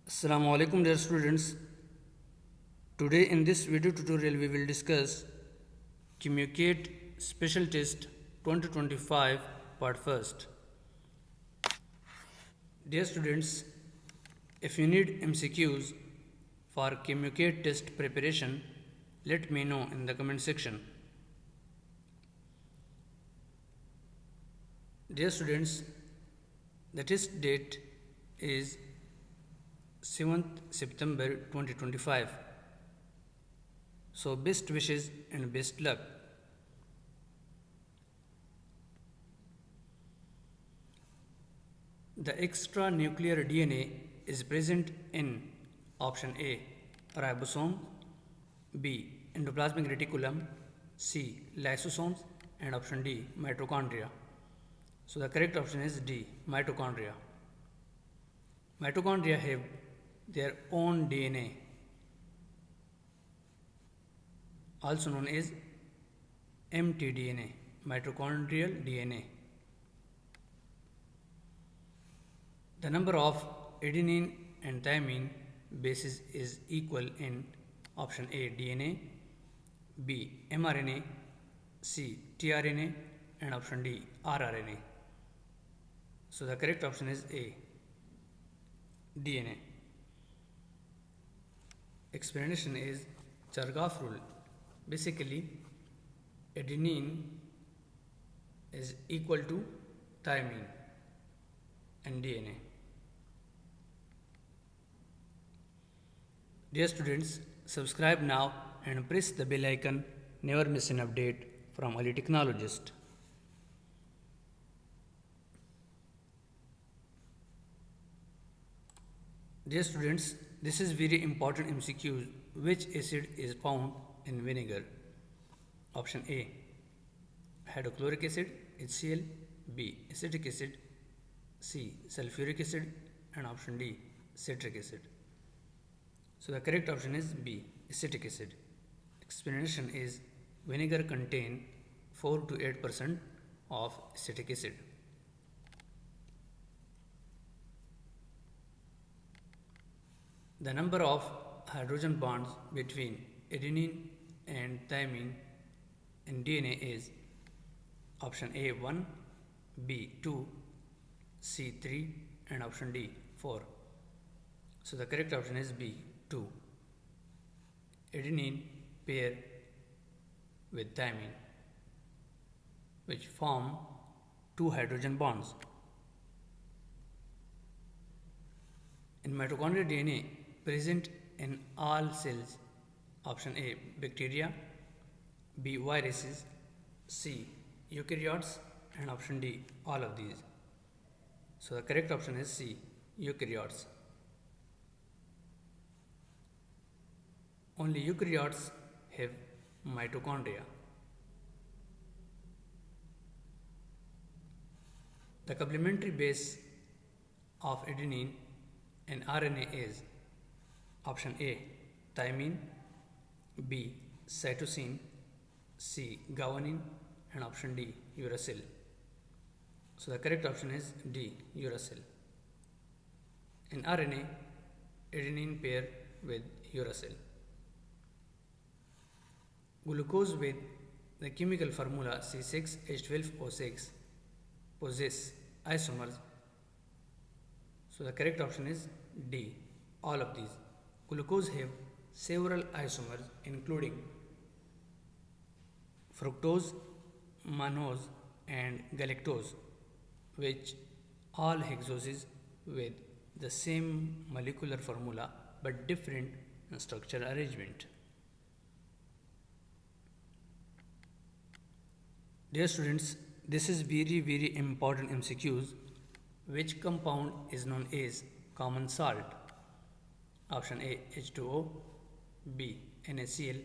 Assalamu alaikum dear students. Today in this video tutorial we will discuss KMU CAT Special Test 2025 Part 1st. Dear students, if you need MCQs for KMU CAT test preparation, let me know in the comment section. Dear students, the test date is 7th September 2025. So best wishes and best luck. The extra nuclear DNA is present in option A, ribosome, B, endoplasmic reticulum, C, lysosomes, and option D, mitochondria. So the correct option is D, mitochondria. Mitochondria have their own DNA, also known as mtDNA, mitochondrial DNA. The number of adenine and thymine bases is equal in option A, DNA, B, mRNA, C, tRNA, and option D, rRNA. So the correct option is A, DNA. Explanation is Chargaff rule. Basically, adenine is equal to thymine and DNA. Dear students, subscribe now and press the bell icon. Never miss an update from early technologist. Dear students, this is very important MCQ. Which acid is found in vinegar? Option A, hydrochloric acid, HCl, B, acetic acid, C, sulfuric acid, and option D, citric acid. So the correct option is B, acetic acid. Explanation is vinegar contain 4 to 8% of acetic acid. The number of hydrogen bonds between adenine and thymine in DNA is option A 1, B 2, C 3, and option D 4. So the correct option is B 2. Adenine pair with thymine, which form 2 hydrogen bonds. In mitochondrial DNA present in all cells, option A, bacteria, B, viruses, C, eukaryotes, and option D, all of these. So the correct option is C, eukaryotes. Only eukaryotes have mitochondria. The complementary base of adenine and RNA is option A, thymine, B, cytosine, C, guanine, and option D, uracil. So the correct option is D, uracil. In RNA, adenine pair with uracil. Glucose with the chemical formula C6H12O6 possess isomers. So the correct option is D, all of these. Glucose have several isomers including fructose, mannose, and galactose, which all hexoses with the same molecular formula but different structural arrangement. Dear students, this is very important MCQs. Which compound is known as common salt? Option A, H2O, B, NaCl,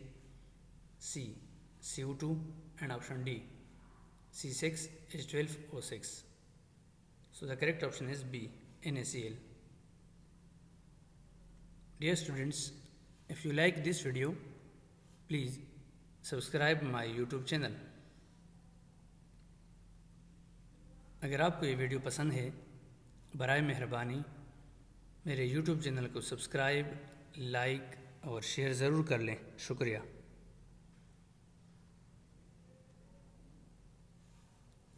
C, CO2, and option D, C6H12O6. So the correct option is B, NaCl. Dear students, if you like this video, please subscribe my YouTube channel. अगर आपको ये video पसंद है, बराए मेहरबानी मेरे YouTube channel को subscribe, like और शेयर ज़रूर कर लें। शुक्रिया।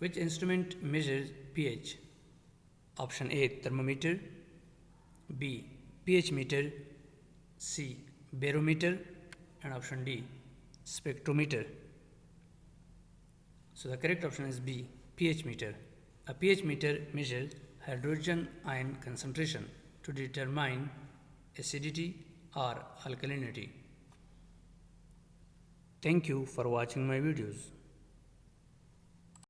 Which instrument measures pH? Option A, thermometer. B, pH meter. C, barometer. And option D, spectrometer. So the correct option is B, pH meter. A pH meter measures hydrogen ion concentration to determine acidity or alkalinity. Thank you for watching my videos.